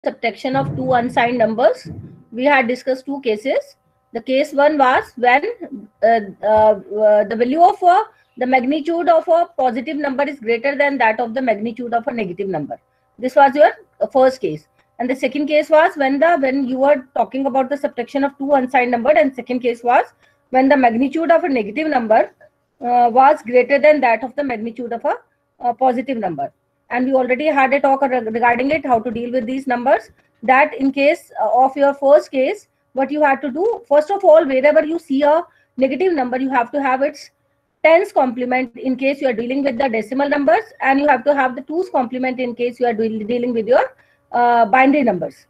subtraction of two unsigned numbers. We had discussed two cases. The case one was when the value of the magnitude of a positive number is greater than that of the magnitude of a negative number. This was your first case. And the second case was when you were talking about the subtraction of two unsigned numbers, and second case was when the magnitude of a negative number was greater than that of the magnitude of a positive number. And we already had a talk regarding it, how to deal with these numbers. That in case of your first case, what you have to do, first of all, wherever you see a negative number, you have to have its tens complement in case you are dealing with the decimal numbers, and you have to have the twos complement in case you are dealing with your binary numbers,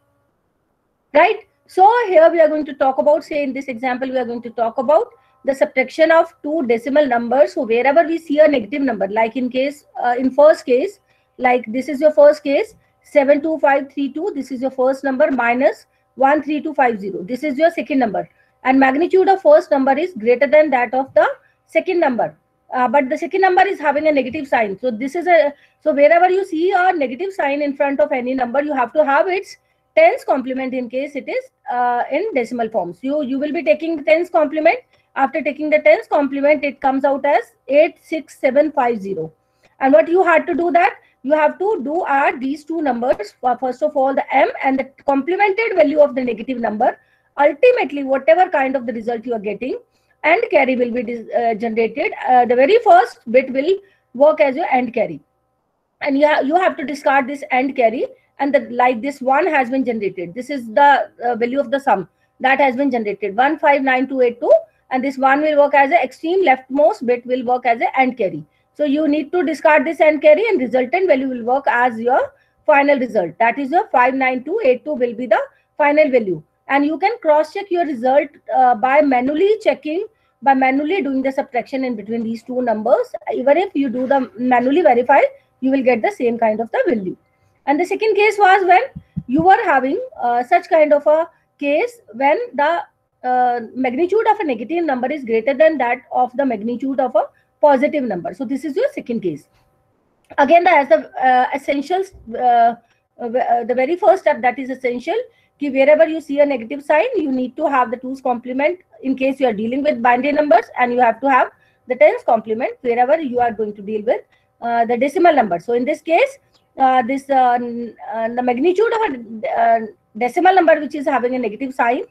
right? So here we are going to talk about, say in this example, we are going to talk about the subtraction of two decimal numbers. So wherever we see a negative number, like in case, in first case, like this is your first case, 72532, this is your first number, minus 13250, this is your second number, and magnitude of first number is greater than that of the second number, but the second number is having a negative sign. So this is a, so wherever you see a negative sign in front of any number, you have to have its tens complement in case it is in decimal form. So you will be taking the tens complement. After taking the tens complement, it comes out as 86750. And what you had to do, that you have to add these two numbers, first of all the m and the complemented value of the negative number. Ultimately, whatever kind of the result you are getting, AND carry will be generated. The very first bit will work as your AND carry, and you have to discard this AND carry, and like this one has been generated. This is the value of the sum that has been generated, 159282, and this one will work as an extreme leftmost bit will work as an AND carry. So you need to discard this AND carry, and resultant value will work as your final result. That is your 59282 will be the final value. And you can cross check your result by manually checking, by manually doing the subtraction in between these two numbers. Even if you do the manually verify, you will get the same kind of the value. And the second case was when you were having such kind of a case when the magnitude of a negative number is greater than that of the magnitude of a positive number. So this is your second case. Again, as the essentials, the very first step that is essential, wherever you see a negative sign, you need to have the twos complement in case you are dealing with binary numbers, and you have to have the tens complement wherever you are going to deal with the decimal number. So in this case, the magnitude of a decimal number which is having a negative sign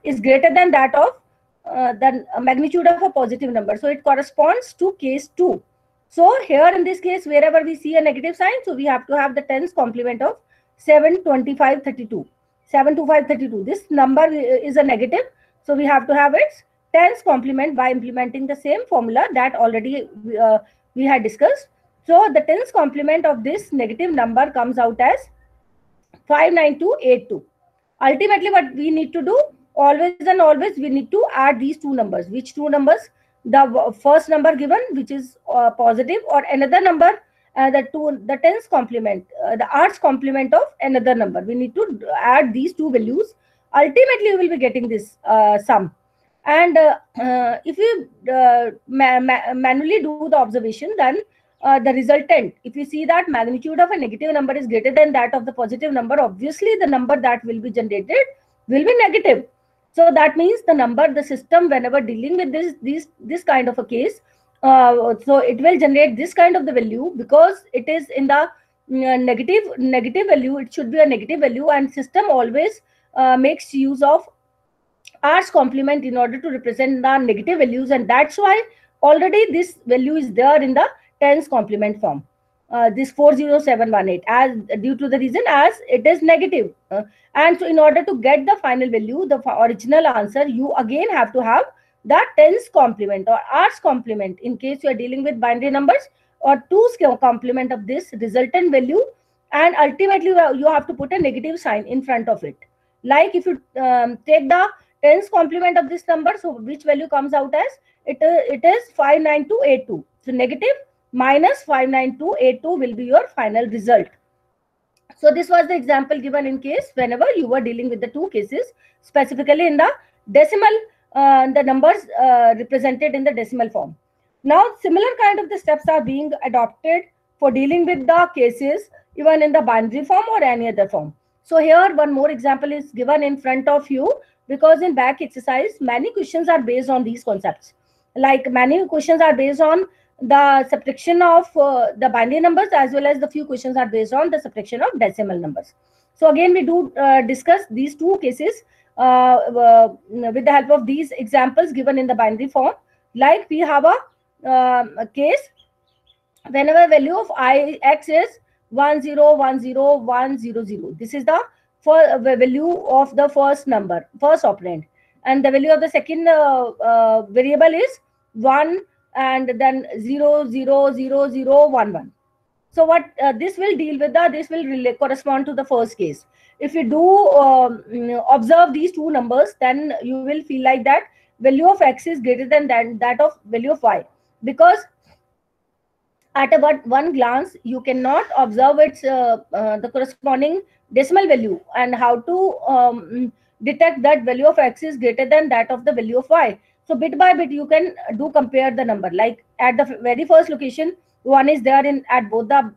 is greater than that of the magnitude of a positive number. So it corresponds to case 2. So here in this case, wherever we see a negative sign, so we have to have the tens complement of 72532. 72532. This number is a negative, so we have to have its tens complement by implementing the same formula that already we had discussed. So the tens complement of this negative number comes out as 59282. Ultimately, what we need to do, always and always, we need to add these two numbers. Which two numbers? The first number given, which is positive, or another number, the tens complement, the arts complement of another number. We need to add these two values. Ultimately, you will be getting this sum. And if you manually do the observation, then the resultant, if you see that magnitude of a negative number is greater than that of the positive number, obviously the number that will be generated will be negative. So that means the number, the system, whenever dealing with this kind of a case, so it will generate this kind of the value, because it is in the negative value. It should be a negative value, and system always makes use of arts complement in order to represent the negative values, and that's why already this value is there in the tens complement form, this 40718, as due to the reason as it is negative. And so in order to get the final value, the original answer, you again have to have the tens complement or arts complement in case you are dealing with binary numbers, or twos complement of this resultant value, and ultimately you have to put a negative sign in front of it. Like if you take the tens complement of this number, so which value comes out as it is 59282. So negative minus 59282 will be your final result. So this was the example given in case whenever you were dealing with the two cases, specifically in the decimal, the numbers represented in the decimal form. Now, similar kind of the steps are being adopted for dealing with the cases even in the binary form or any other form. So here one more example is given in front of you, because in back exercise many questions are based on these concepts. Like many questions are based on the subtraction of the binary numbers, as well as the few questions are based on the subtraction of decimal numbers. So again we do discuss these two cases with the help of these examples given in the binary form. Like we have a case whenever value of x is 10101000. This is the value of the first number, first operand, and the value of the second variable is 1, and then 000011. So what this will deal with, this will correspond to the first case. If you do observe these two numbers, then you will feel like that value of x is greater than that of value of y, because at one glance you cannot observe its the corresponding decimal value, and how to detect that value of x is greater than that of the value of y. So bit by bit you can do compare the number. Like at the very first location, 1 is there in both the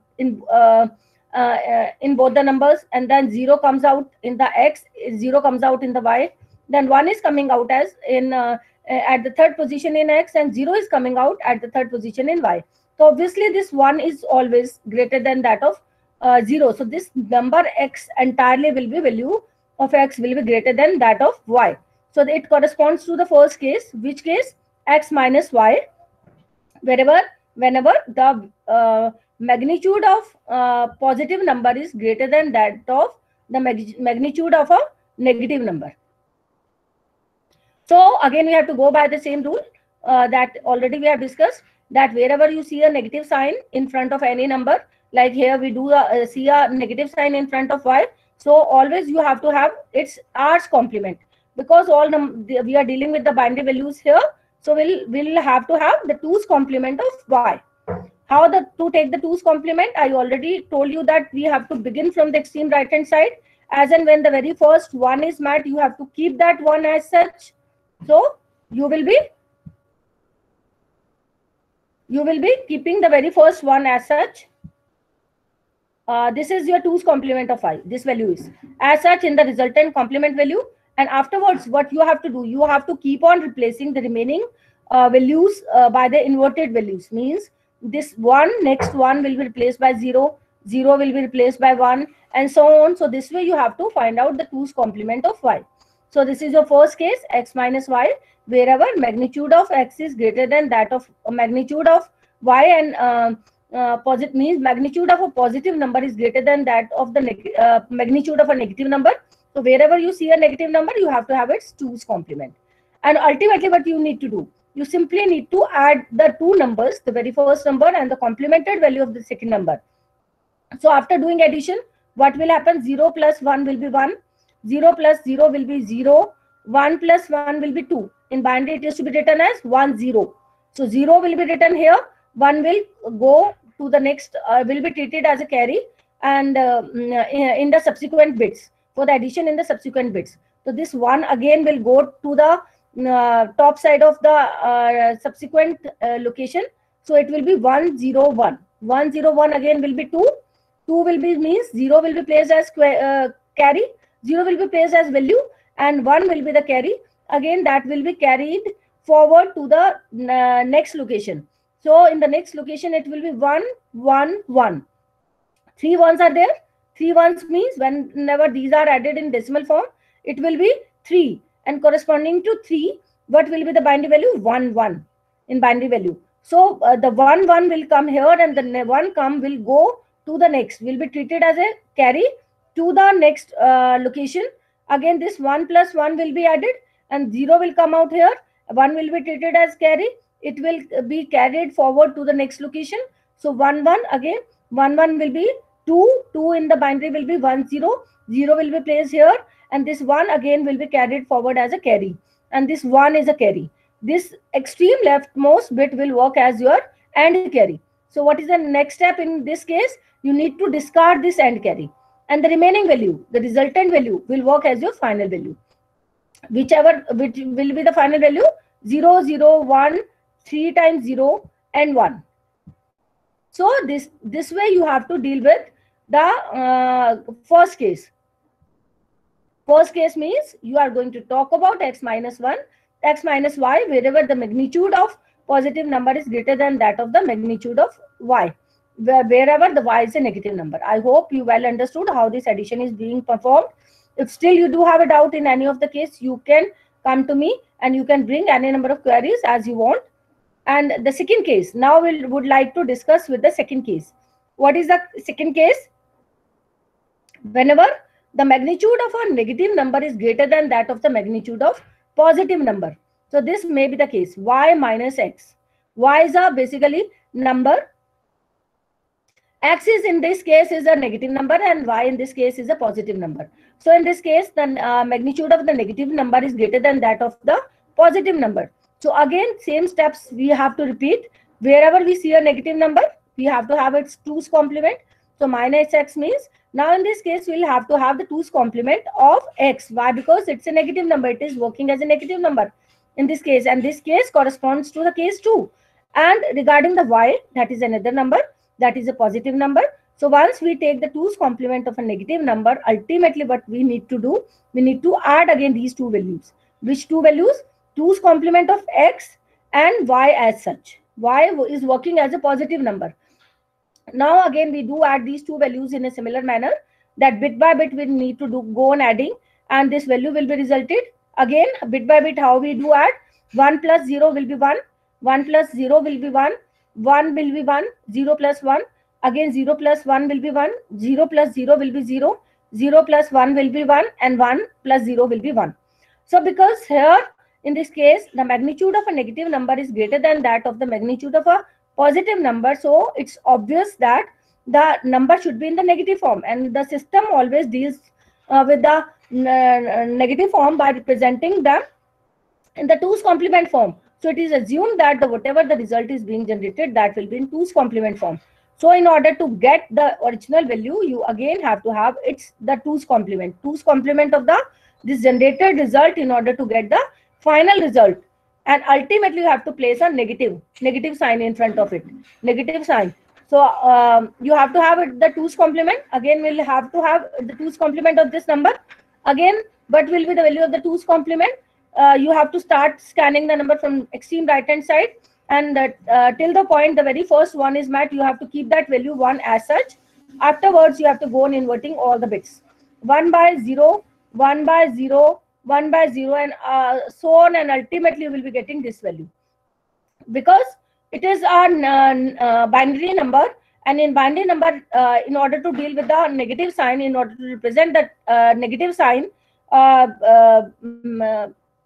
numbers, and then 0 comes out in the x, 0 comes out in the y, then 1 is coming out as in at the third position in x, and 0 is coming out at the third position in y. So obviously this 1 is always greater than that of 0. So this number x entirely will be, value of x will be greater than that of y. So it corresponds to the first case, which case x minus y, whenever the magnitude of positive number is greater than that of the magnitude of a negative number. So again we have to go by the same rule that already we have discussed, that wherever you see a negative sign in front of any number, like here we do see a negative sign in front of y, so always you have to have its r's complement, because we are dealing with the binary values here. So we'll have to have the 2's complement of y. How to take the 2's complement? I already told you that we have to begin from the extreme right hand side. As and when the very first 1 is met, you have to keep that 1 as such. So you will be keeping the very first 1 as such. This is your 2's complement of y. This value is as such in the resultant complement value. And afterwards, what you have to do, you have to keep on replacing the remaining values by the inverted values. Means this next 1 will be replaced by 0, 0 will be replaced by 1, and so on. So this way you have to find out the 2's complement of y. So this is your first case, x minus y, wherever magnitude of x is greater than that of magnitude of y, and positive means magnitude of a positive number is greater than that of the magnitude of a negative number. So wherever you see a negative number, you have to have its 2's complement. And ultimately what you need to do, you simply need to add the two numbers, the very first number and the complemented value of the second number. So after doing addition, what will happen? 0 plus 1 will be 1, 0 plus 0 will be 0, 1 plus 1 will be 2. In binary it is to be written as 1 0. So 0 will be written here, 1 will go to the next, will be treated as a carry, and in the subsequent bits, for the addition in the subsequent bits. So this 1 again will go to the top side of the subsequent location. So it will be 101. 101 again will be 2. 2 will be, means 0 will be placed as carry, 0 will be placed as value, and 1 will be the carry. Again that will be carried forward to the next location. So in the next location it will be 1 1 1. 3 ones are there. 3 ones means whenever these are added in decimal form, it will be 3, and corresponding to 3, what will be the binary value? 1 1 in binary value. So the 1 1 will come here, and the 1 will go to the next, will be treated as a carry to the next location. Again this 1 plus 1 will be added, and 0 will come out here, 1 will be treated as carry, it will be carried forward to the next location. So 1 1 again, 1 1 will be 2, 2 in the binary will be 1 0, 0 will be placed here, and this 1 again will be carried forward as a carry, and this 1 is a carry. This extreme leftmost bit will work as your AND carry. So what is the next step in this case? You need to discard this AND carry, and the remaining value, the resultant value, will work as your final value. Which will be the final value? 0 0 1, 3 times 0 and 1. So this way you have to deal with the first case. First case means you are going to talk about x minus 1, x minus y, wherever the magnitude of positive number is greater than that of the magnitude of y, wherever the y is a negative number. I hope you well understood how this addition is being performed. If still you do have a doubt in any of the case, you can come to me and you can bring any number of queries as you want. And the second case, now we would like to discuss with the second case. What is the second case? Whenever the magnitude of a negative number is greater than that of the magnitude of positive number. So this may be the case, y minus x. Y is a basically number. X is in this case is a negative number and y in this case is a positive number. So in this case, the magnitude of the negative number is greater than that of the positive number. So again, same steps we have to repeat. Wherever we see a negative number, we have to have its 2's complement. So minus x means, now in this case, we'll have to have the 2's complement of x. Why? Because it's a negative number. It is working as a negative number in this case. And this case corresponds to the case 2. And regarding the y, that is another number. That is a positive number. So once we take the 2's complement of a negative number, ultimately what we need to do, we need to add again these two values. Which two values? 2's complement of x and y as such. Y is working as a positive number. Now again we do add these two values in a similar manner, that bit by bit we need to go on adding, and this value will be resulted. Again, bit by bit, how we do add? 1 plus 0 will be 1, 1 plus 0 will be 1, 1 will be 1, 0 plus 1, again 0 plus 1 will be 1, 0 plus 0 will be 0, 0 plus 1 will be 1, and 1 plus 0 will be 1. So because here in this case the magnitude of a negative number is greater than that of the magnitude of a positive number, so it's obvious that the number should be in the negative form, and the system always deals with the negative form by representing them in the 2's complement form. So it is assumed that whatever the result is being generated, that will be in 2's complement form. So in order to get the original value, you again have to have the 2's complement. 2's complement of this generated result in order to get the final result. And ultimately you have to place a negative sign in front of it. Negative sign. So you have to have the 2's complement. Again, we'll have to have the 2's complement of this number. Again, what will be the value of the 2's complement? You have to start scanning the number from extreme right hand side, and till the point the very first one is met, you have to keep that value 1 as such. Afterwards you have to go on inverting all the bits, 1 by 0, 1 by 0, 1 by 0, and so on, and ultimately you will be getting this value. Because it is a binary number, and in binary number, in order to deal with the negative sign, in order to represent that negative sign,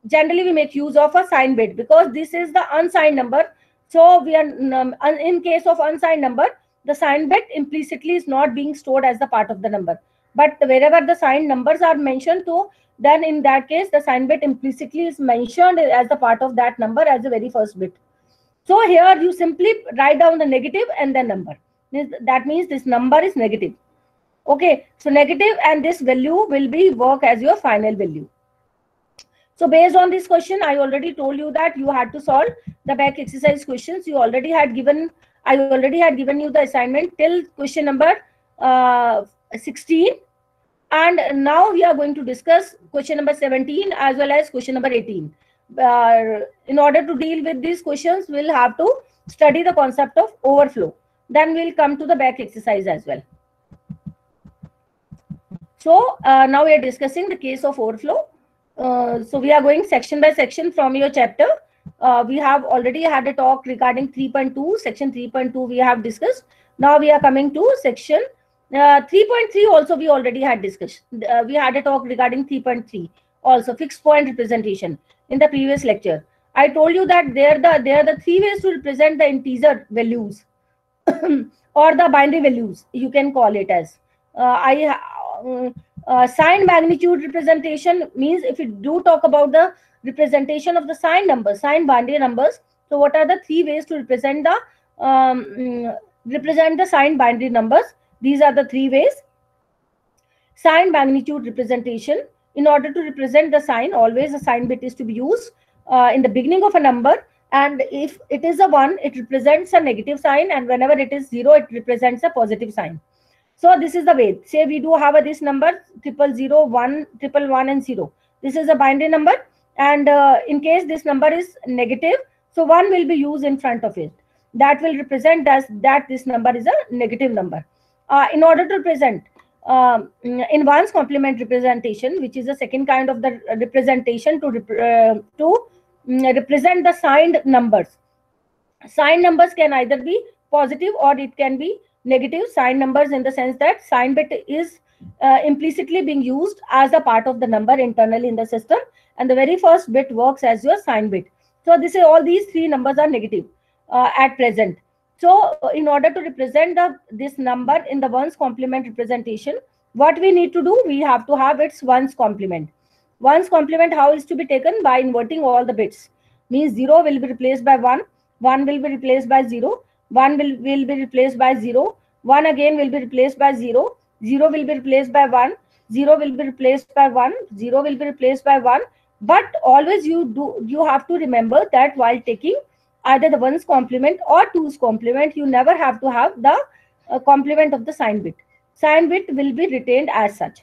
generally we make use of a sign bit, because this is the unsigned number. So we are in case of unsigned number, the sign bit implicitly is not being stored as the part of the number. But wherever the signed numbers are mentioned to, then in that case the sign bit implicitly is mentioned as the part of that number as the very first bit. So here you simply write down the negative and the number. That means this number is negative. Okay, so negative, and this value will be work as your final value. So based on this question, I already told you that you had to solve the back exercise questions. I already had given you the assignment till question number 16. And now we are going to discuss question number 17 as well as question number 18. In order to deal with these questions, we'll have to study the concept of overflow. Then we'll come to the back exercise as well. So now we are discussing the case of overflow. So we are going section by section from your chapter. We have already had a talk regarding 3.2, section 3.2 we have discussed. Now we are coming to section 3.3 also we already had discussed. We had a talk regarding 3.3 also, fixed point representation, in the previous lecture. I told you that there are the three ways to represent the integer values or the binary values, you can call it as. Signed magnitude representation means if we do talk about the representation of the signed numbers, signed binary numbers. So what are the three ways to represent the signed binary numbers? These are the three ways. Signed magnitude representation. In order to represent the sign, always a sign bit is to be used in the beginning of a number. And if it is a 1, it represents a negative sign. And whenever it is 0, it represents a positive sign. So this is the way. Say we do have this number 000, 1, 111 and 0. This is a binary number, and in case this number is negative, so 1 will be used in front of it. That will represent as that this number is a negative number. In order to represent in one's complement representation, which is the second kind of the representation to represent the signed numbers. Signed numbers can either be positive or it can be negative signed numbers, in the sense that sign bit is implicitly being used as a part of the number internally in the system, and the very first bit works as your sign bit. So this is, all these three numbers are negative at present. So in order to represent this number in the ones complement representation, what we need to do, we have to have its ones complement. Ones complement, how is to be taken? By inverting all the bits. Means 0 will be replaced by 1, 1 will be replaced by 0, 1 will be replaced by 0, 1 again will be replaced by 0, 0 will be replaced by 1, 0 will be replaced by 1, 0 will be replaced by 1. But always you have to remember that while taking either the ones complement or twos complement, you never have to have the complement of the sign bit. Sign bit will be retained as such.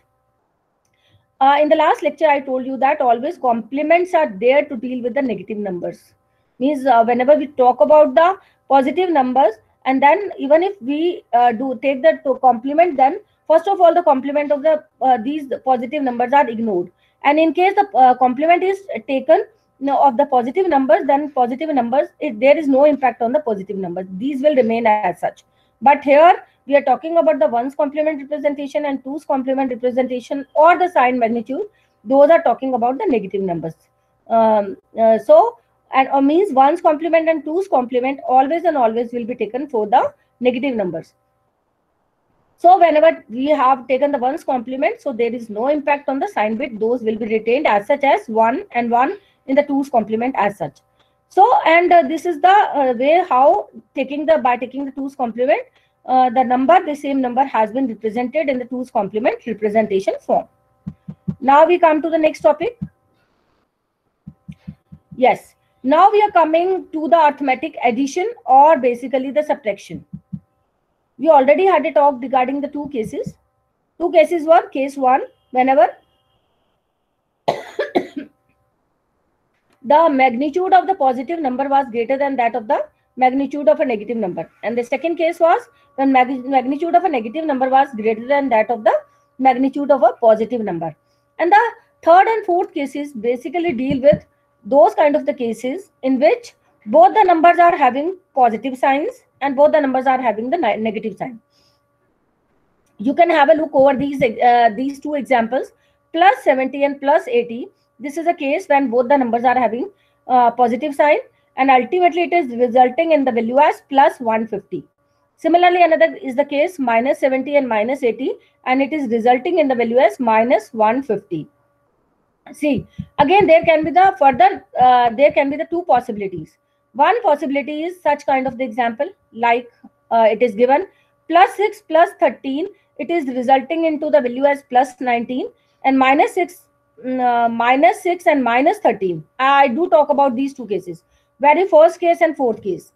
In the last lecture, I told you that always complements are there to deal with the negative numbers. Means whenever we talk about the positive numbers, and then even if we do take the complement, then first of all the complement of the these positive numbers are ignored. And in case the complement is taken of the positive numbers, then positive numbers, there is no impact on the positive numbers. These will remain as such. But here we are talking about the ones complement representation and twos complement representation, or the sign magnitude. Those are talking about the negative numbers. So and means ones complement and twos complement always and always will be taken for the negative numbers. So whenever we have taken the ones complement, so there is no impact on the sign bit. Those will be retained as such as 1 and 1 in the twos complement as such. So, and this is the way how by taking the twos complement, the same number has been represented in the twos complement representation form. Now we come to the next topic. Yes, now we are coming to the arithmetic addition, or basically the subtraction. We already had a talk regarding the two cases. Two cases were: case 1, whenever the magnitude of the positive number was greater than that of the magnitude of a negative number. And the second case was when magnitude of a negative number was greater than that of the magnitude of a positive number. And the third and fourth cases basically deal with those kind of the cases in which both the numbers are having positive signs and both the numbers are having the negative sign. You can have a look over these two examples, plus 70 and plus 80. This is a case when both the numbers are having positive sign, and ultimately it is resulting in the value as plus 150. Similarly, another is the case minus 70 and minus 80, and it is resulting in the value as minus 150. See, again, there can be the further, there can be the two possibilities. One possibility is such kind of the example, like it is given plus 6 plus 13, it is resulting into the value as plus 19, and minus 6 and minus 13. I do talk about these two cases, very first case and fourth case.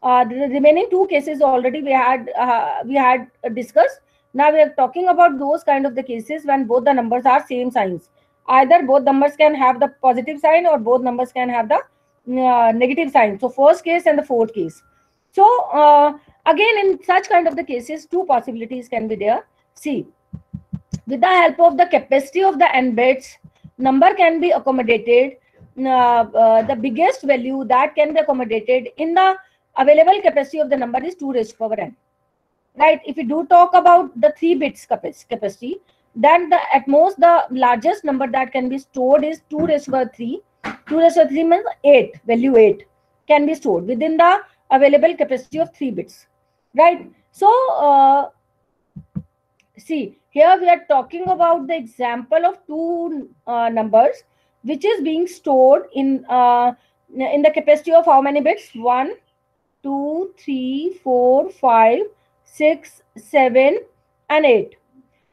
The remaining two cases already we had discussed. Now we are talking about those kind of the cases when both the numbers are same signs. Either both numbers can have the positive sign or both numbers can have the negative sign. So first case and the fourth case. So again, in such kind of the cases, two possibilities can be there. See, with the help of the capacity of the n bits, number can be accommodated. The biggest value that can be accommodated in the available capacity of the number is 2 raised to power n. Right? If we do talk about the 3 bits capacity, then at most the largest number that can be stored is 2 raised to power 3. 2 raised to power 3 means 8, value 8 can be stored within the available capacity of 3 bits. Right? So, see, here we are talking about the example of two numbers which is being stored in the capacity of how many bits? 1, 2, 3, 4, 5, 6, 7, and 8.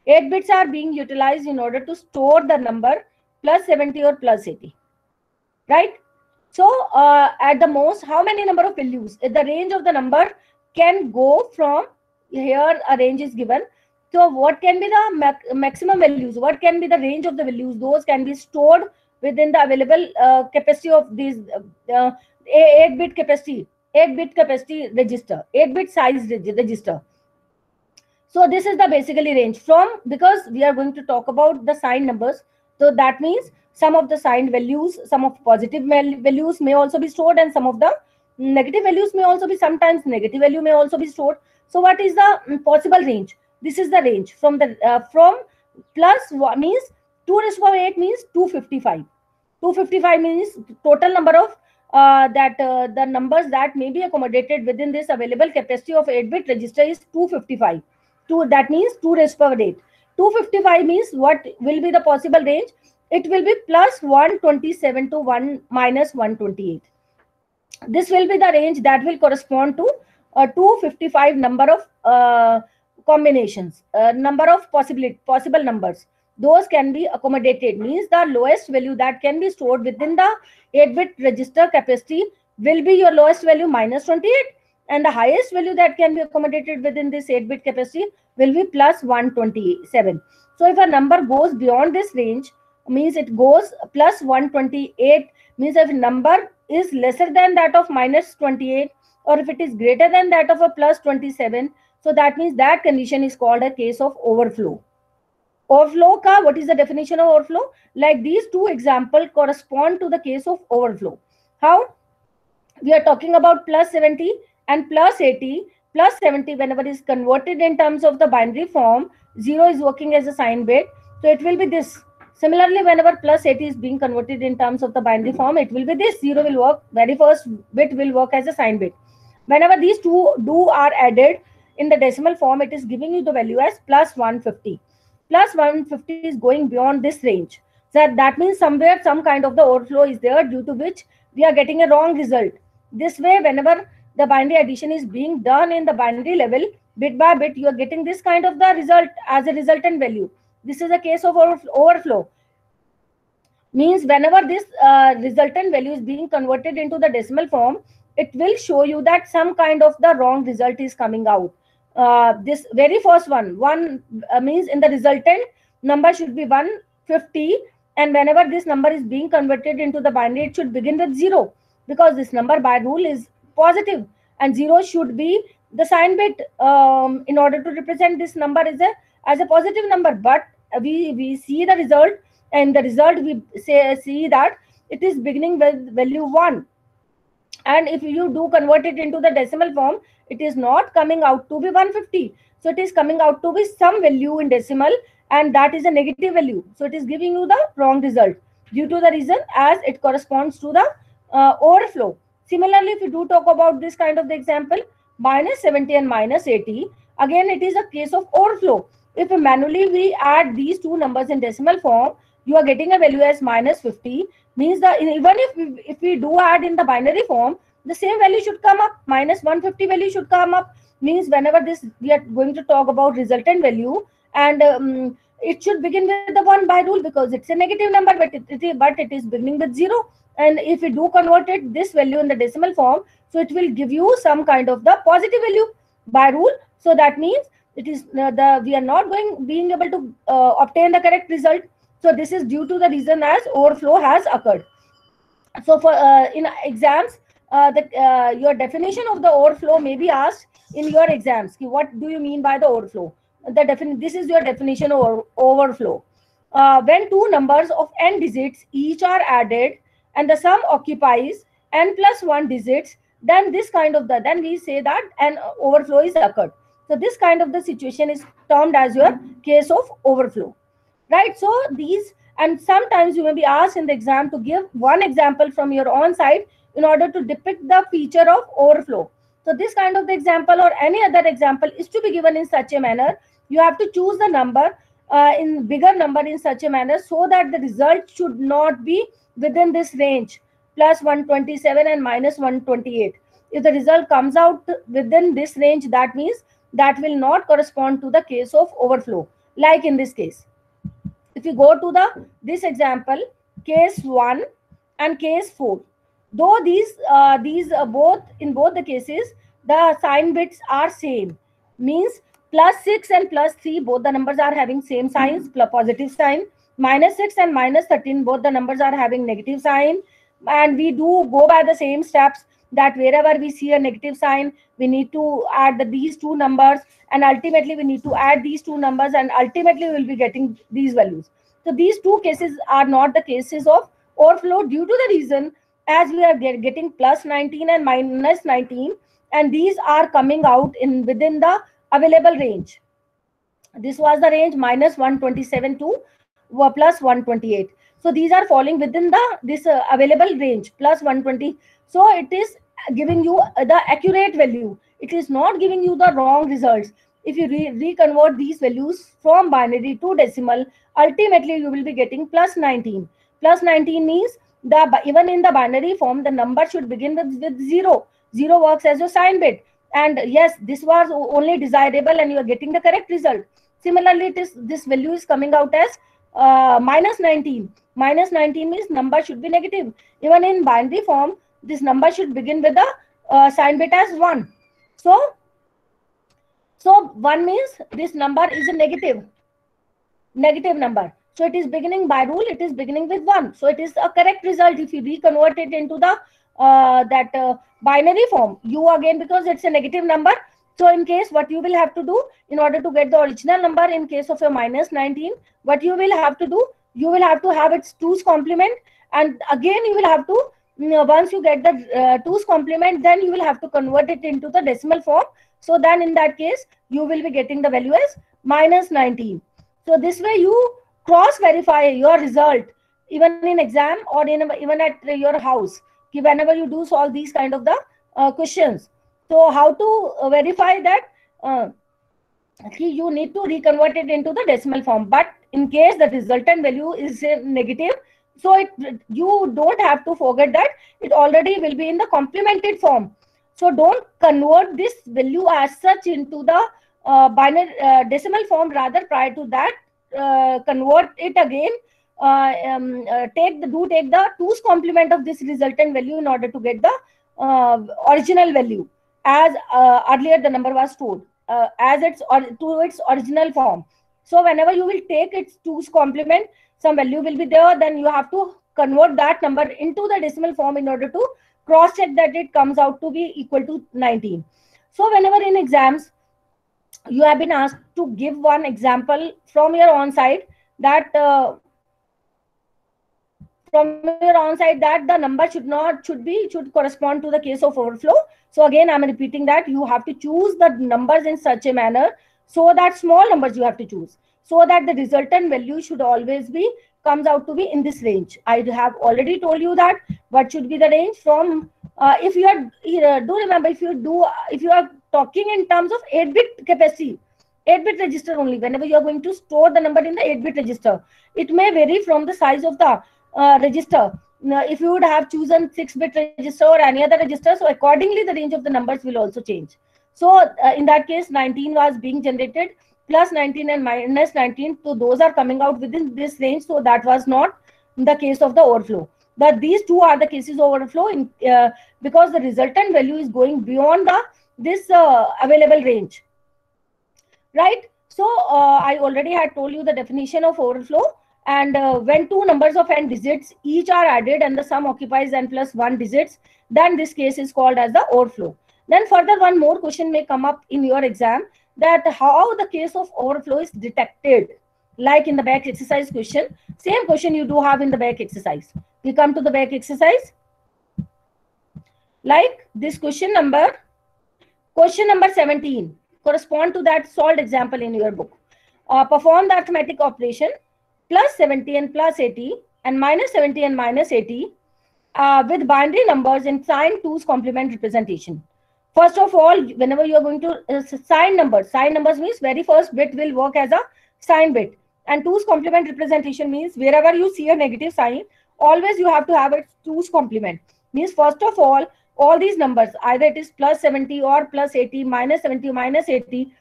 8 bits are being utilized in order to store the number plus 70 or plus 80. Right? So, at the most, how many number of values? The range of the number can go from, here a range is given, So what can be the maximum values? What can be the range of the values? Those can be stored within the available capacity of these 8-bit capacity, 8-bit capacity register, 8-bit size register. So this is the basically range from, because we are going to talk about the signed numbers. So that means some of the signed values, some of positive values may also be stored, and some of the negative values may also be, sometimes negative value may also be stored. So what is the possible range? This is the range from the from plus means 2 raised to power 8 means 255. 255 means total number of the numbers that may be accommodated within this available capacity of 8-bit register is 255. That means 2 raised to power 8. 255 means what will be the possible range? It will be plus 127 to 1 minus 128. This will be the range that will correspond to 255 number of combinations, number of possible numbers. Those can be accommodated, means the lowest value that can be stored within the 8-bit register capacity will be your lowest value minus 28, and the highest value that can be accommodated within this 8-bit capacity will be plus 127. So if a number goes beyond this range, means it goes plus 128, means if number is lesser than that of minus 28, or if it is greater than that of a plus 27, so that means that condition is called a case of overflow. Overflow ka, what is the definition of overflow? Like these two examples correspond to the case of overflow. How? We are talking about plus 70 and plus 80. Plus 70, whenever is converted in terms of the binary form, 0 is working as a sign bit. So it will be this. Similarly, whenever plus 80 is being converted in terms of the binary form, it will be this. 0 will work, very first bit will work as a sign bit. Whenever these two are added in the decimal form, it is giving you the value as plus 150. Plus 150 is going beyond this range. So that means somewhere some kind of the overflow is there, due to which we are getting a wrong result. This way, whenever the binary addition is being done in the binary level, bit by bit, you are getting this kind of the result as a resultant value. This is a case of overflow. Means whenever this resultant value is being converted into the decimal form, it will show you that some kind of the wrong result is coming out. This very first one means in the resultant number should be 150, and whenever this number is being converted into the binary, it should begin with 0, because this number by rule is positive, and 0 should be the sign bit in order to represent this number as a positive number. But we see the result, and the result we see that it is beginning with value 1, and if you do convert it into the decimal form, it is not coming out to be 150. So it is coming out to be some value in decimal, and that is a negative value. So it is giving you the wrong result, due to the reason as it corresponds to the overflow. Similarly, if you do talk about this kind of the example, minus 70 and minus 80, again it is a case of overflow. If manually we add these two numbers in decimal form, you are getting a value as minus 50. Means that even if we do add in the binary form, the same value should come up, minus 150 value should come up. Means whenever this we are going to talk about resultant value, and it should begin with the 1 by rule, because it's a negative number, but it is beginning with 0. And if we do convert it this value in the decimal form, so it will give you some kind of the positive value by rule. So that means it is we are not being able to obtain the correct result. So this is due to the reason as overflow has occurred. So for in exams, your definition of the overflow may be asked in your exams. What do you mean by the overflow? This is your definition of overflow. When two numbers of n digits each are added and the sum occupies n plus 1 digits, then then we say that an overflow is occurred. So this kind of the situation is termed as your case of overflow. Right? So these, and sometimes you may be asked in the exam to give one example from your own side in order to depict the feature of overflow. So this kind of the example or any other example is to be given in such a manner. You have to choose the number in bigger number in such a manner so that the result should not be within this range, plus 127 and minus 128. If the result comes out within this range, that means that will not correspond to the case of overflow, like in this case. If you go to this example, case 1 and case 4, though these both in both the cases the sign bits are same, means +6 and +3, both the numbers are having same signs, positive sign. -6 and -13, both the numbers are having negative sign. And we do go by the same steps, that wherever we see a negative sign, we need to add these two numbers, and ultimately we need to add these two numbers, and ultimately we will be getting these values. So these two cases are not the cases of overflow, due to the reason as we are getting +19 and -19, and these are coming out in within the available range. This was the range -127 to +128. So these are falling within this available range +120. So it is giving you the accurate value. It is not giving you the wrong results. If you reconvert these values from binary to decimal, ultimately you will be getting +19. +19 means even in the binary form, the number should begin with 0. 0 works as your sign bit. And yes, this was only desirable and you are getting the correct result. Similarly, this value is coming out as -19. -19 means number should be negative. Even in binary form, this number should begin with the sign bit as 1. So 1 means this number is a negative number. So it is beginning, by rule, it is beginning with 1. So it is a correct result if you reconvert it into the binary form. You again, because it's a negative number. So in case, what you will have to do in order to get the original number in case of your -19, what you will have to do, you will have to have its 2's complement, and again you will have to, once you get the 2's complement, then you will have to convert it into the decimal form. So then in that case, you will be getting the value as -19. So this way you cross verify your result even in exam or even at your house, whenever you do solve these kind of the questions. So how to verify that? You need to reconvert it into the decimal form. But in case the resultant value is negative, so you don't have to forget that it already will be in the complemented form. So don't convert this value as such into the binary decimal form. Rather, prior to that, convert it again. Take the 2's complement of this resultant value in order to get the original value, as earlier the number was stored as to its original form. So whenever you will take its 2's complement, some value will be there, then you have to convert that number into the decimal form in order to cross check that it comes out to be equal to 19. So whenever in exams you have been asked to give one example from your own side, that the number should correspond to the case of overflow. So again, I'm repeating that you have to choose the numbers in such a manner, so that small numbers you have to choose, so that the resultant value should always be comes out to be in this range. I have already told you that what should be the range from if you are do remember, if you are talking in terms of 8-bit capacity, 8-bit register only, whenever you are going to store the number in the 8-bit register, it may vary from the size of the register. Now, if you would have chosen 6-bit register or any other register, so accordingly the range of the numbers will also change. So in that case, 19 was being generated, +19 and -19, so those are coming out within this range. So that was not the case of the overflow. But these two are the cases of overflow because the resultant value is going beyond this available range, right? So I already had told you the definition of overflow. And when two numbers of n digits each are added and the sum occupies n plus 1 digits, then this case is called as the overflow. Then further, one more question may come up in your exam, that how the case of overflow is detected. Like in the back exercise question, same question you do have in the back exercise. We come to the back exercise. Like this question number 17 correspond to that solved example in your book. Perform the arithmetic operation +70 and +80 and -70 and -80 with binary numbers in sign 2's complement representation. First of all, whenever you are going to sign numbers means very first bit will work as a sign bit, and 2's complement representation means wherever you see a negative sign, always you have to have its 2's complement. Means first of all these numbers, either it is +70 or +80, -70 or -80,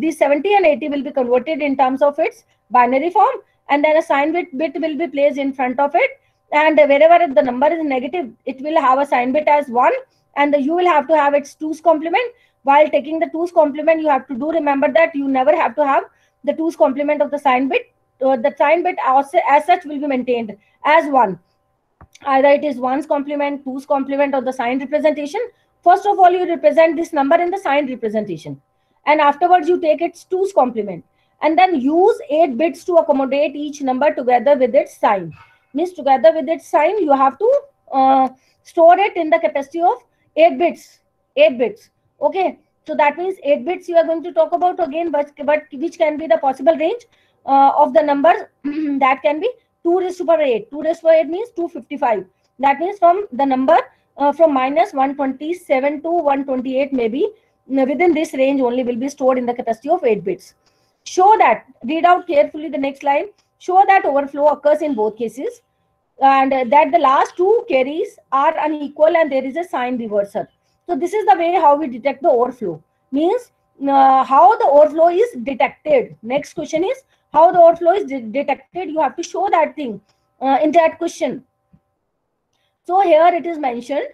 these 70 and 80 will be converted in terms of its binary form, and then a sign bit will be placed in front of it, and wherever the number is negative, it will have a sign bit as 1, and you will have to have its 2's complement. while taking the 2's complement, you have to do remember that you never have to have the 2's complement of the sign bit. The sign bit as such will be maintained as 1. Either it is 1's complement, 2's complement, or the signed representation. First of all, you represent this number in the signed representation, and afterwards you take its 2's complement, and then use 8 bits to accommodate each number together with its sign. Means together with its sign, you have to store it in the capacity of 8 bits. 8 bits. Okay. So that means 8 bits you are going to talk about again, but which can be the possible range of the numbers that can be 2 raised to power 8. 2 raised to power 8 means 255. That means from the number from minus 127 to 128, maybe within this range only will be stored in the capacity of 8 bits. Show that, read out carefully the next line, show that overflow occurs in both cases, and that the last 2 carries are unequal and there is a sign reversal. So this is the way how we detect the overflow. Means how the overflow is detected. Next question is how the overflow is detected. You have to show that thing in that question. So here it is mentioned.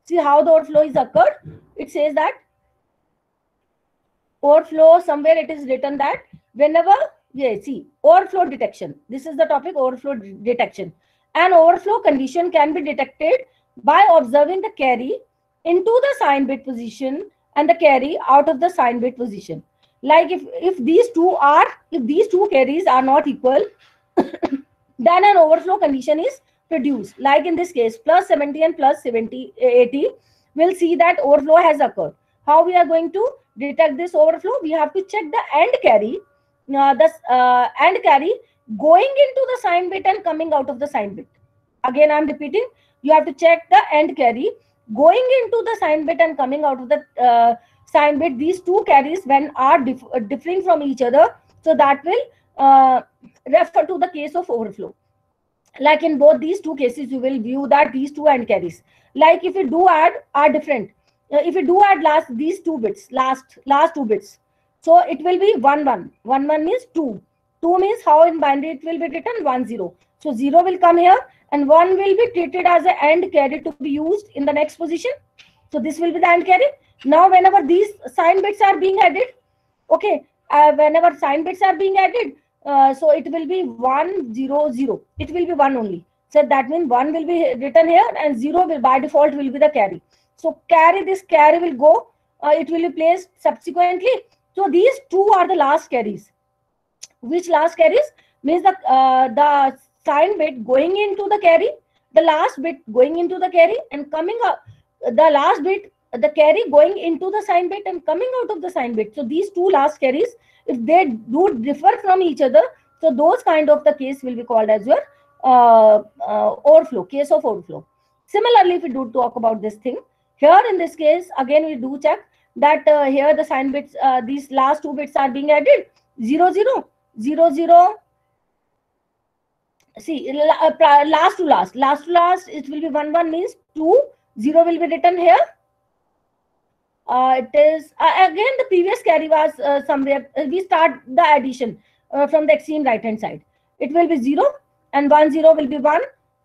See how the overflow is occurred. It says that overflow, somewhere it is written that whenever, yeah, see, overflow detection. This is the topic, overflow detection. An overflow condition can be detected by observing the carry into the sign bit position and the carry out of the sign bit position. Like if these two carries are not equal, then an overflow condition is produced. Like in this case, plus 70 and plus 80, we'll see that overflow has occurred. How we are going to detect this overflow? We have to check the AND carry, AND carry going into the sign bit and coming out of the sign bit. Again, I'm repeating, you have to check the AND carry going into the sign bit and coming out of the sign bit. These 2 carries when are differing from each other, so that will refer to the case of overflow. Like in both these 2 cases, you will view that these 2 AND carries, like if you do add, are different. If you do add these 2 bits, last 2 bits, so it will be 1 1. 1 1 means 2. 2 means how in binary it will be written 1 0. So 0 will come here and 1 will be treated as an AND carry to be used in the next position. So this will be the AND carry. Now whenever these sign bits are being added, okay, whenever sign bits are being added, so it will be 1 0 0. It will be 1 only. So that means 1 will be written here and 0 will by default will be the carry. So this carry will go, it will be placed subsequently. So these 2 are the last carries. Which last carries? Means the sign bit going into the carry, the last bit going into the carry and coming up, the last bit, the carry going into the sign bit and coming out of the sign bit. So these 2 last carries, if they do differ from each other, so those kind of the case will be called as your overflow, case of overflow. Similarly, if we do talk about this thing, here in this case, again we do check that here the sign bits, these last 2 bits are being added, 0 0 0 0. See, last to last, it will be 1 1 means 2, 0 will be written here. It is again the previous carry was somewhere. We start the addition from the extreme right hand side. It will be 0 and 1 0 will be 1,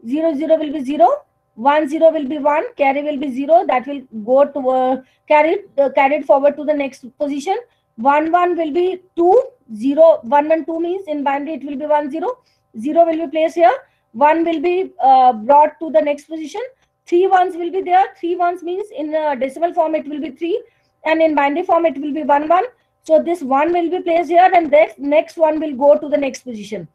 0 0 will be 0, 1 0 will be 1, carry will be 0. That will go to carried forward to the next position. 1 1 will be 2, 0 1 1 2 means in binary it will be 1 0. 0 will be placed here. 1 will be brought to the next position. 3 ones will be there. 3 ones means in decimal form it will be 3 and in binary form it will be 1 1. So this 1 will be placed here and next one will go to the next position.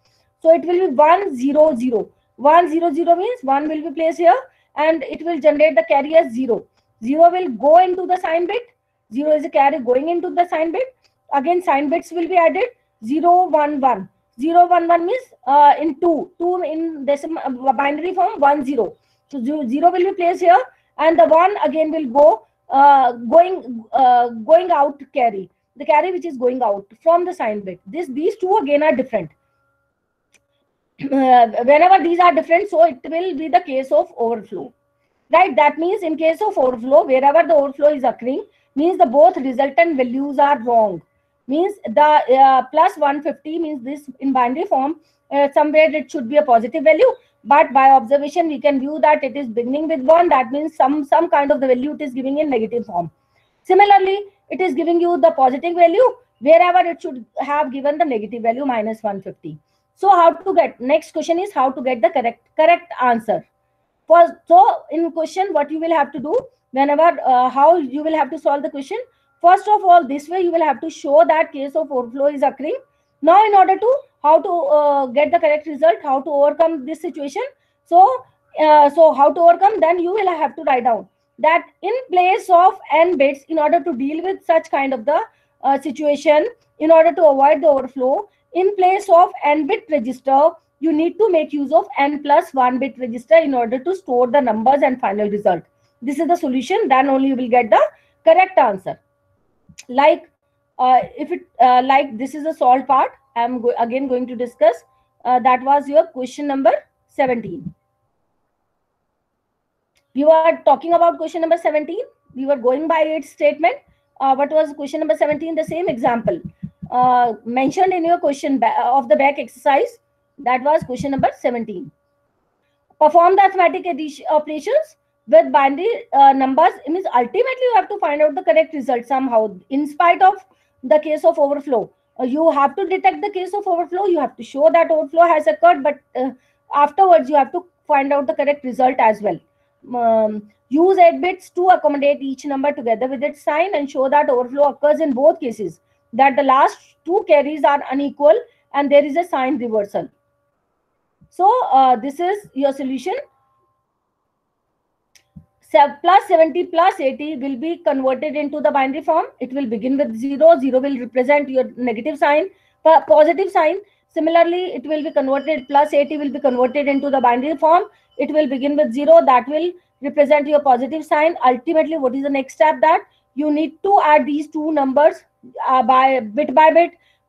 So it will be 1 0 0. 1 0 0 means 1 will be placed here and it will generate the carry as 0. 0 will go into the sign bit. 0 is a carry going into the sign bit. Again sign bits will be added. 0 1 1. 0 1 1 means in 2 in decimal binary form 1 0. So 0 will be placed here and the 1 again will go going out carry, the carry which is going out from the sign bit. These 2 again are different. Whenever these are different, so it will be the case of overflow, right? That means in case of overflow, wherever the overflow is occurring, means the both resultant values are wrong. Means the plus 150 means this in binary form, somewhere it should be a positive value, but by observation we can view that it is beginning with 1. That means some kind of the value it is giving in negative form. Similarly, it is giving you the positive value, wherever it should have given the negative value minus 150. So how to get, next question is how to get the correct answer. So in question, what you will have to do, whenever how you will have to solve the question, first of all, this way you will have to show that case of overflow is occurring. Now in order to how to get the correct result, how to overcome this situation, so how to overcome, then you will have to write down that in place of n bits, in order to deal with such kind of the situation, in order to avoid the overflow, in place of n bit register, you need to make use of n plus 1 bit register in order to store the numbers and final result. This is the solution, then only you will get the correct answer. Like if it like this is a solved part, I am again going to discuss. That was your question number 17. We were talking about question number 17. We were going by its statement. What was question number 17? The same example mentioned in your question of the back exercise. That was question number 17. Perform the arithmetic addition operations with binary numbers. It means ultimately you have to find out the correct result somehow, in spite of the case of overflow. You have to detect the case of overflow. You have to show that overflow has occurred, but afterwards you have to find out the correct result as well. Use 8 bits to accommodate each number together with its sign and show that overflow occurs in both cases, that the last two carries are unequal and there is a sign reversal. So this is your solution. Plus 70 plus 80 will be converted into the binary form. It will begin with 0. 0 will represent your negative sign, positive sign. Similarly, it will be converted, plus 80 will be converted into the binary form. It will begin with 0. That will represent your positive sign. Ultimately, what is the next step? That you need to add these two numbers by bit.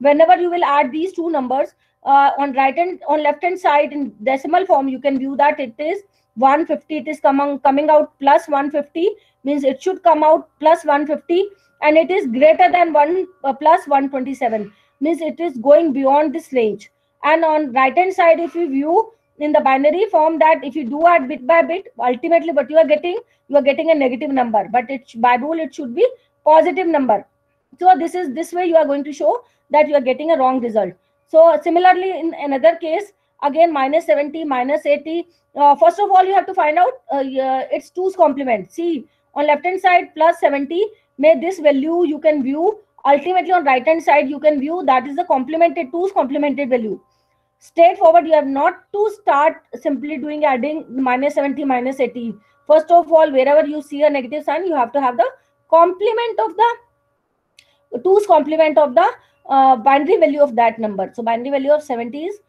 Whenever you will add these two numbers, on right and on left hand side in decimal form, you can view that it is 150. It is coming out plus 150, means it should come out plus 150, and it is greater than 1 plus 127, means it is going beyond this range. And on right hand side, if you view in the binary form, that if you do add bit by bit, ultimately what you are getting a negative number, but it by rule it should be positive number. So this way you are going to show that you are getting a wrong result. So similarly, in another case, again minus 70 minus 80. First of all, you have to find out its 2's complement. See, on left hand side plus 70, may this value you can view. Ultimately on right hand side you can view that is the complemented 2's complemented value. Straightforward, you have not to start simply doing adding minus 70 minus 80. First of all, wherever you see a negative sign, you have to have the complement of the 2's complement of the binary value of that number. So binary value of 70 is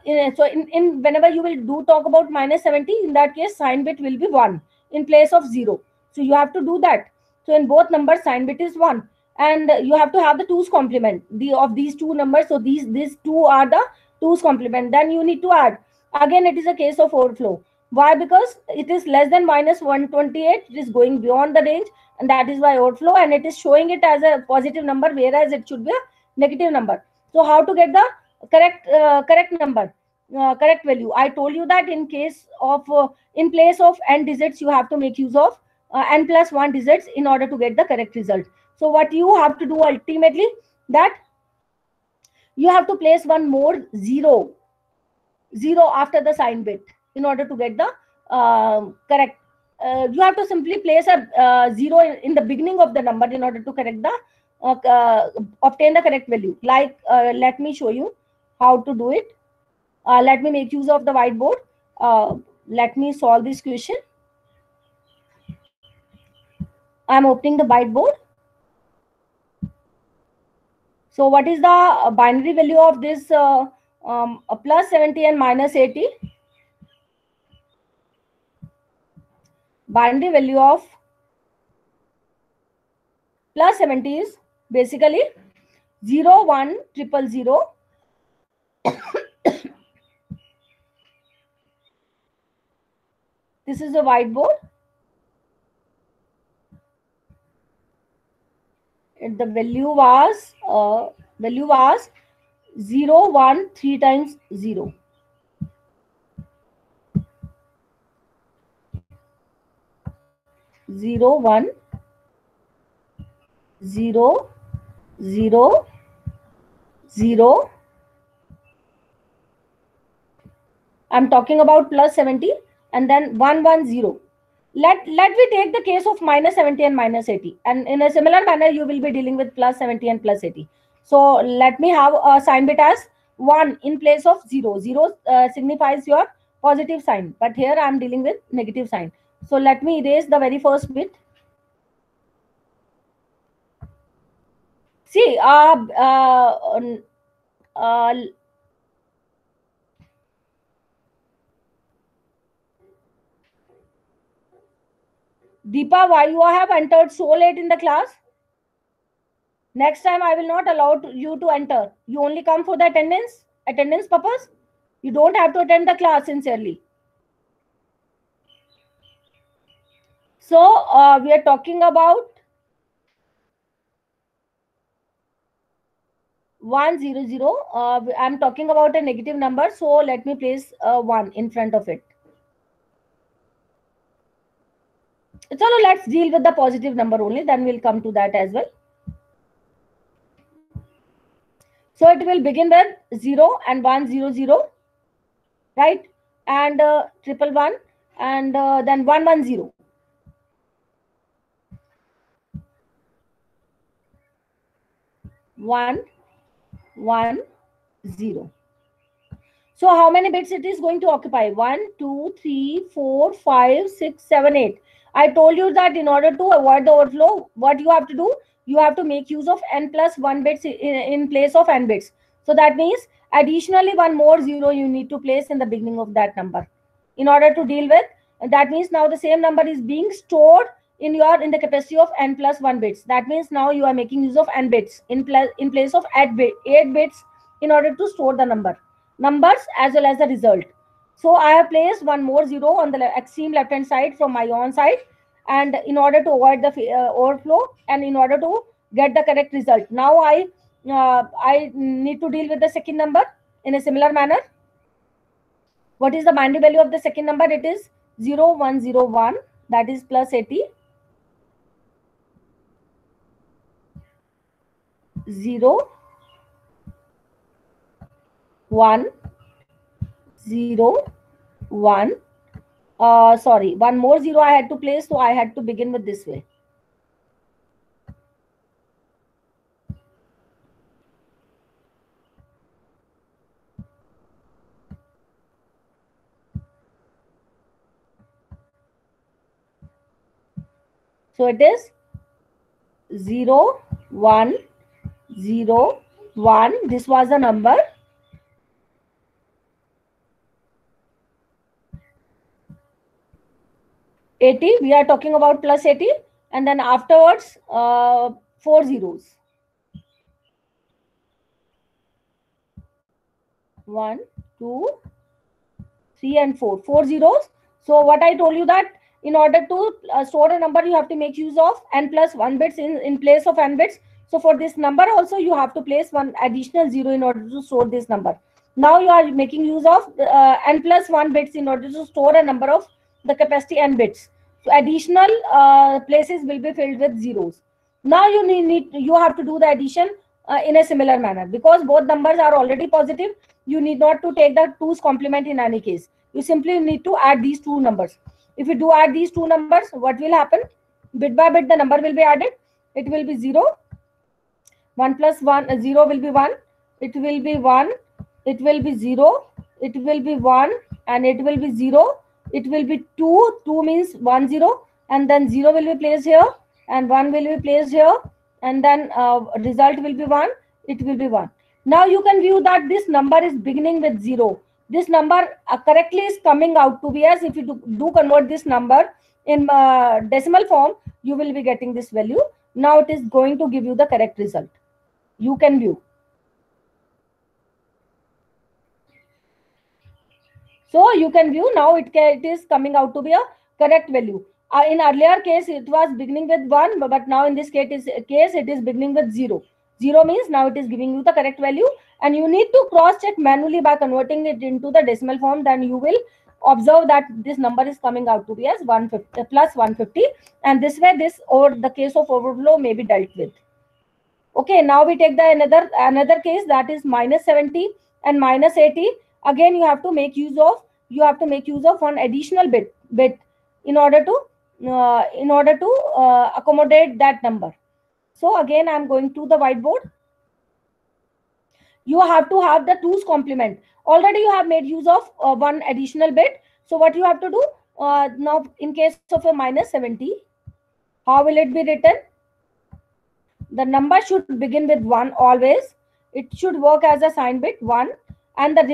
in whenever you will do talk about minus 70, in that case sign bit will be 1 in place of 0. So you have to do that. So in both numbers sign bit is 1, and you have to have the 2's complement of these two numbers. So these two are the 2's complement. Then you need to add. Again, it is a case of overflow. Why? Because it is less than minus 128. It is going beyond the range, and that is why overflow, and it is showing it as a positive number, whereas it should be a negative number. So how to get the correct number, correct value? I told you that in case of in place of n digits, you have to make use of n plus 1 digits in order to get the correct result. So what you have to do ultimately, that you have to place one more zero after the sign bit in order to get the correct. You have to simply place a 0 in the beginning of the number in order to correct the obtain the correct value. Like let me show you how to do it. Let me make use of the whiteboard. Let me solve this question. I am opening the whiteboard. So what is the binary value of this plus 70 and minus 80? Binary value of plus 70 is basically 0 1 0 0. This is a whiteboard. And the value was 0 1 3 times 0. 0 1 0, 0, 0. I'm talking about plus 70, and then 1, 1, 0. Let me take the case of minus 70 and minus 80, and in a similar manner you will be dealing with plus 70 and plus 80. So let me have a sign bit as 1 in place of 0. 0 signifies your positive sign, but here I am dealing with negative sign. So let me erase the very first bit. See, Deepa, why you have entered so late in the class? Next time I will not allow you to enter. You only come for the attendance purpose. You don't have to attend the class sincerely. So we are talking about 100. I'm talking about a negative number. So let me place 1 in front of it. So let's deal with the positive number only. Then we'll come to that as well. So it will begin with 0 and 1, 0, 0, right? And 111, and then 110. 1, 1, 0. So how many bits it is going to occupy? 1, 2, 3, 4, 5, 6, 7, 8. I told you that in order to avoid the overflow, what you have to do? You have to make use of n plus 1 bits in place of n bits. So that means additionally one more 0 you need to place in the beginning of that number in order to deal with. That means now the same number is being stored in the capacity of n plus 1 bits. That means now you are making use of n bits in place of 8 bits in order to store the numbers as well as the result. So I have placed one more 0 on the extreme left hand side from my on side, and in order to avoid the overflow and in order to get the correct result. Now I need to deal with the second number in a similar manner. What is the binary value of the second number? It is 0101, that is plus 80. 0, 1, 0, 1. Sorry, one more 0 I had to place, so I had to begin with this way. So it is 0, 1, 0, 1. This was the number. We are talking about plus 80, and then afterwards 4 zeros. 1, 2, 3, and 4. 4 zeros. So what I told you that in order to store a number, you have to make use of n plus 1 bits in place of n bits. So for this number also, you have to place one additional 0 in order to store this number. Now you are making use of n plus 1 bits in order to store a number of the capacity n bits. So additional places will be filled with zeros. Now you have to do the addition in a similar manner, because both numbers are already positive. You need not to take the 2's complement in any case. You simply need to add these two numbers. If you do add these two numbers, what will happen? Bit by bit the number will be added. It will be 0. 1 plus 1, 0 will be 1. It will be 1. It will be 0. It will be 1, and it will be 0. It will be 2. 2 means 1, 0, and then 0 will be placed here, and 1 will be placed here, and then result will be 1. It will be 1. Now you can view that this number is beginning with 0. This number correctly is coming out to be as, if you do convert this number in decimal form, you will be getting this value. Now it is going to give you the correct result. You can view. So you can view now it is coming out to be a correct value. In earlier case, it was beginning with 1, but now in this case it is beginning with 0. 0 means now it is giving you the correct value, and you need to cross check manually by converting it into the decimal form. Then you will observe that this number is coming out to be as 150 plus 150, and this way this or the case of overflow may be dealt with. Okay, now we take the another case, that is minus 70 and minus 80. Again, you have to make use of one additional bit in order to accommodate that number. So again, I'm going to the whiteboard. You have to have the 2's complement. Already you have made use of one additional bit. So what you have to do now, in case of a minus 70, how will it be written? The number should begin with 1 always. It should work as a sign bit 1, and in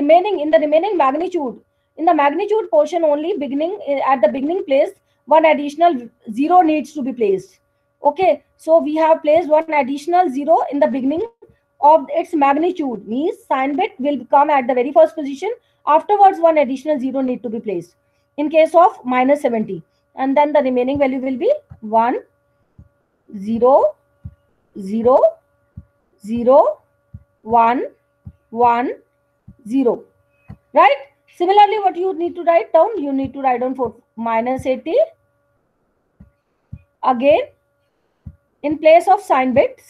the remaining magnitude, in the magnitude portion only, beginning at the beginning place, one additional 0 needs to be placed. Okay, so we have placed one additional 0 in the beginning of its magnitude, means sign bit will come at the very first position. Afterwards, one additional 0 need to be placed in case of minus 70, and then the remaining value will be 1, 0, 0, 0, 1, 1, 0. Right? Similarly, what you need to write down? You need to write down for minus 80. Again, in place of sign bit,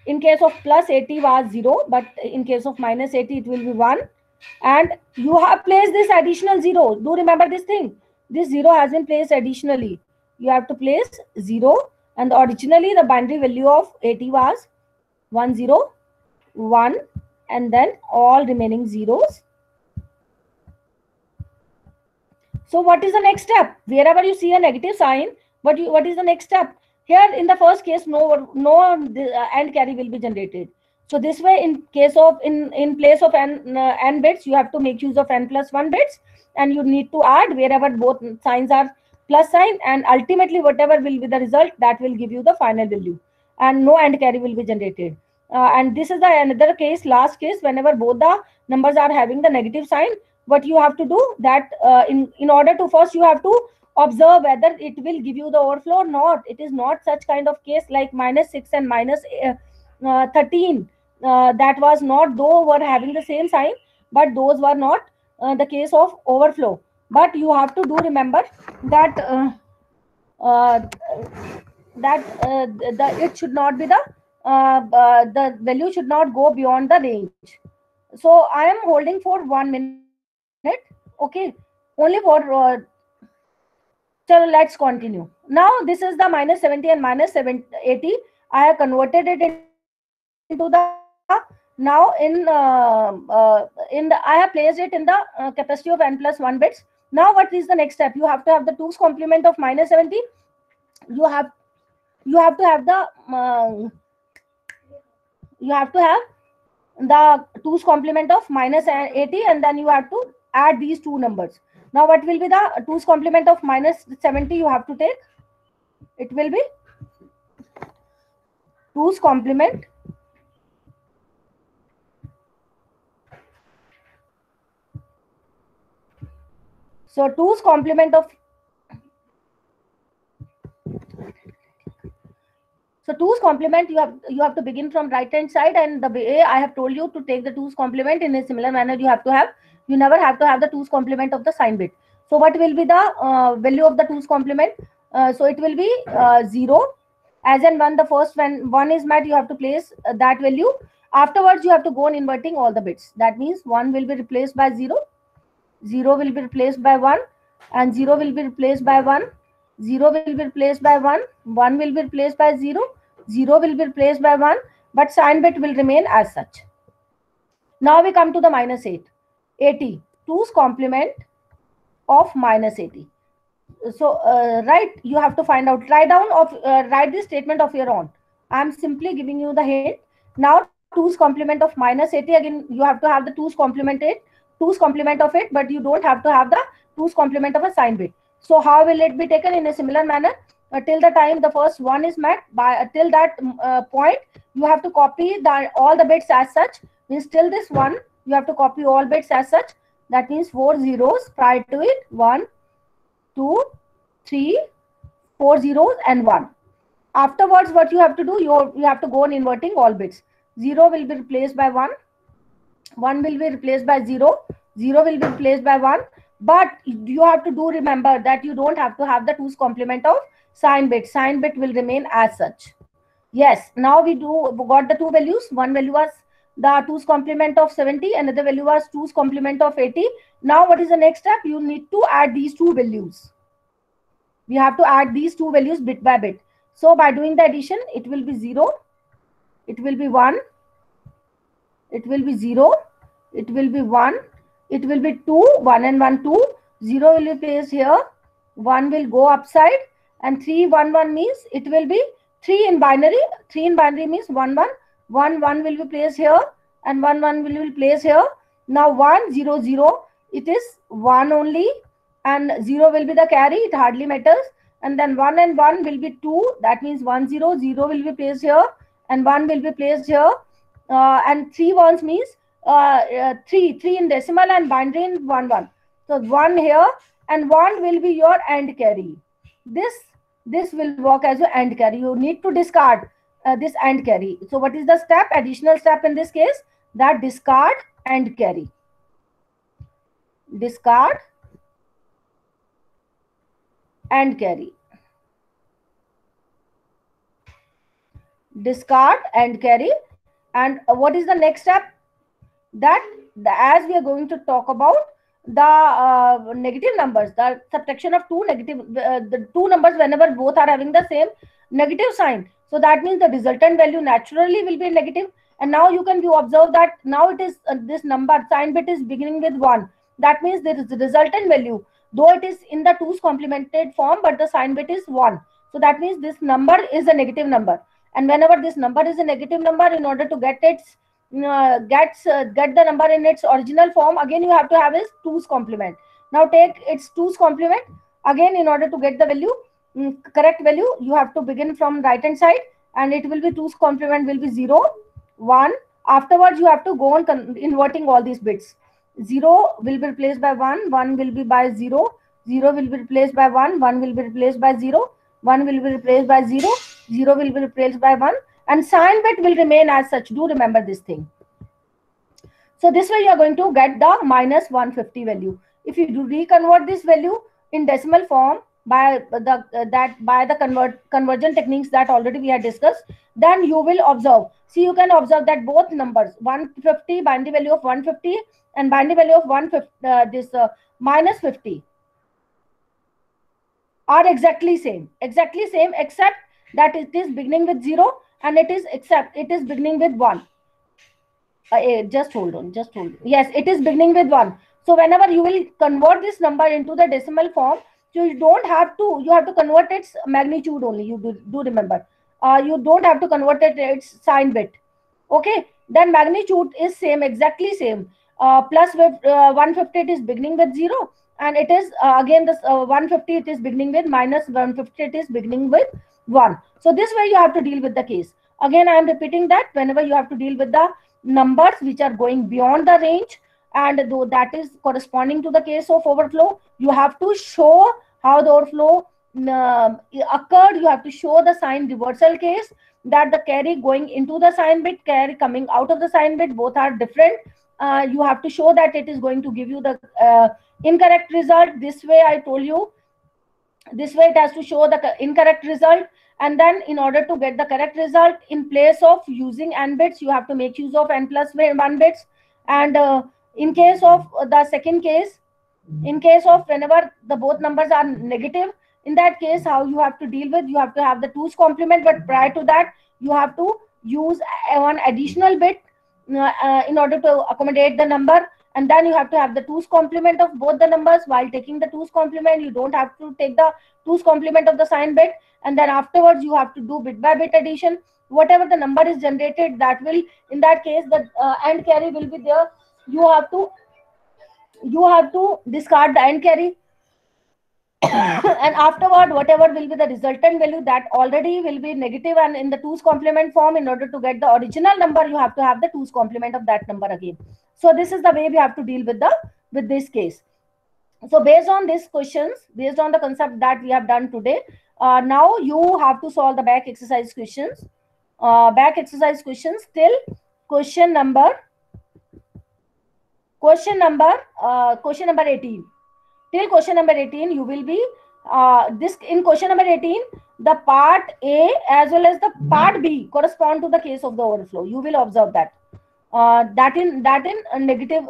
in case of plus 80 was 0, but in case of minus 80, it will be 1. And you have placed this additional 0. Do remember this thing. This 0 has been placed additionally. You have to place 0. And originally, the binary value of 80 was 1, 0, 1, and then all remaining zeros. So what is the next step? Wherever you see a negative sign, what is the next step? Here in the first case, no AND carry will be generated. So this way, in case of in place of n bits, you have to make use of n plus 1 bits, and you need to add wherever both signs are plus sign, and ultimately whatever will be the result, that will give you the final value, and no AND carry will be generated. And this is the another case, last case, whenever both the numbers are having the negative sign, what you have to do, that in order to, first you have to observe whether it will give you the overflow or not. It is not such kind of case like minus 6 and minus 13. That was not, though were having the same sign, but those were not the case of overflow. But you have to do remember that it should not be the value should not go beyond the range. So I am holding for 1 minute. Okay, only for so let's continue. Now this is the minus 70 and minus 80. I have converted it into the, now in the I have placed it in the capacity of n plus 1 bits. Now what is the next step? You have to have the 2's complement of minus 70. You have to have the 2's complement of minus 80, and then you have to add these two numbers. Now what will be the 2's complement of minus 70? You have to take, it will be 2's complement so 2's complement of So 2's complement, you have to begin from right hand side, and the way I have told you to take the 2's complement in a similar manner, you never have to have the 2's complement of the sign bit. So what will be the value of the 2's complement? So it will be 0, as and when when 1 is met, you have to place that value. Afterwards, you have to go on inverting all the bits. That means 1 will be replaced by 0, 0 will be replaced by 1, and 0 will be replaced by 1. 0 will be replaced by 1, 1 will be replaced by 0, 0 will be replaced by 1, but sign bit will remain as such. Now we come to the minus 80, 2's complement of minus 80. So you have to find out, write this statement of your own. I am simply giving you the hint. Now 2's complement of minus 80, again you have to have the 2's complement of it, but you don't have to have the 2's complement of a sign bit. So how will it be taken? In a similar manner, till the time the first one is met, till that point, you have to copy all the bits as such. Means till this one, you have to copy all bits as such. That means 4 zeros prior to it, 1, 2, 3, 4 zeros and 1. Afterwards, what you have to do, you have to go on inverting all bits. 0 will be replaced by 1, 1 will be replaced by 0, 0 will be replaced by 1. But you have to do remember that you don't have to have the 2's complement of sign bit. Sign bit will remain as such. Yes, now we got the two values. One value was the 2's complement of 70, another value was 2's complement of 80. Now what is the next step? You need to add these two values. We have to add these two values bit by bit. So by doing the addition, it will be 0, it will be 1, it will be 0, it will be 1, it will be 2, 1 and 1, 2, 0 will be placed here, 1 will go upside, and 3, 1, 1 means it will be 3 in binary. 3 in binary means 1, 1, 1, 1 will be placed here, and 1, 1 will be placed here. Now 1, 0, 0, it is 1 only, and 0 will be the carry, it hardly matters. And then 1 and 1 will be 2, that means 1, 0, 0 will be placed here, and 1 will be placed here. And 3 ones means 3 in decimal and binary in 1, 1. So 1 here, and 1 will be your AND carry. This will work as your AND carry. You need to discard this AND carry. So what is the step? Additional step in this case, that discard AND carry. Discard AND carry. Discard AND carry. And what is the next step? That as we are going to talk about the negative numbers, the subtraction of the two numbers whenever both are having the same negative sign. So that means the resultant value naturally will be negative. And now you can observe that now it is this number sign bit is beginning with 1. That means there is the resultant value, though it is in the 2's complemented form, but the sign bit is 1. So that means this number is a negative number. And whenever this number is a negative number, in order to get its get the number in its original form, again you have to have its 2's complement. Now take its 2's complement. Again, in order to get the value, correct value, you have to begin from right hand side, and it will be 2's complement will be 0, 1. Afterwards you have to go on inverting all these bits. 0 will be replaced by 1, 1 will be by 0, 0 will be replaced by 1, 1 will be replaced by 0, 1 will be replaced by 0, 0 will be replaced by 1, and sign bit will remain as such. Do remember this thing. So this way you are going to get the minus 150 value. If you do reconvert this value in decimal form by the conversion techniques that already we had discussed, then you will observe. See, you can observe that both numbers 150, binary value of 150, and binary value of 150 minus 50 are exactly same, except that it is beginning with 0, and it is beginning with 1. Just hold on. Yes, it is beginning with 1. So whenever you will convert this number into the decimal form, so you have to convert its magnitude only. You do remember. You don't have to convert its sign bit. Okay, then magnitude is same, exactly same. Plus with 150, it is beginning with 0, and it is again this 150, it is beginning with minus 150, it is beginning with 1. So this way you have to deal with the case. Again, I am repeating that whenever you have to deal with the numbers which are going beyond the range, and though that is corresponding to the case of overflow, you have to show how the overflow occurred. You have to show the sign reversal case, that the carry going into the sign bit, carry coming out of the sign bit, both are different. You have to show that it is going to give you the incorrect result. This way I told you, this way it has to show the incorrect result. And then in order to get the correct result, in place of using n bits, you have to make use of n plus 1 bits. And in case of the second case, in case of whenever the both numbers are negative, in that case, how you have to deal with, you have to have the 2's complement, but prior to that you have to use one additional bit in order to accommodate the number. And then you have to have the 2's complement of both the numbers. While taking the 2's complement, you don't have to take the 2's complement of the sign bit. And then afterwards you have to do bit by bit addition. Whatever the number is generated, that will, in that case, the AND carry will be there. You have to discard the AND carry. And afterward, whatever will be the resultant value, that already will be negative and in the 2's complement form. In order to get the original number, you have to have the 2's complement of that number again. So this is the way we have to deal with this case. So based on these questions, based on the concept that we have done today, now you have to solve the back exercise questions. Till question number 18. Till question number 18, you will be This in question number 18, the part A as well as the part B correspond to the case of the overflow. You will observe that. That in a negative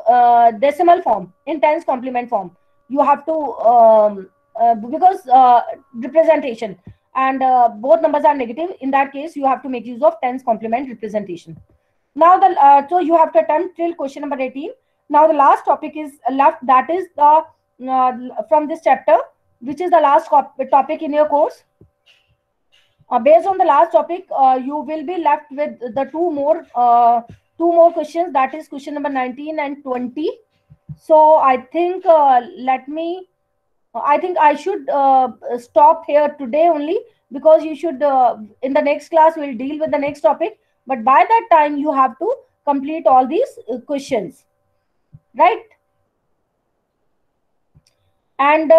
decimal form, in tens complement form. You have to because representation, and both numbers are negative. In that case, you have to make use of tens complement representation. Now the so you have to attempt till question number 18. Now the last topic is left, that is the from this chapter, which is the last topic in your course. Based on the last topic, you will be left with the two more questions, that is question number 19 and 20. So I think I think I should stop here today only, because you should in the next class we'll deal with the next topic, but by that time you have to complete all these questions, right? And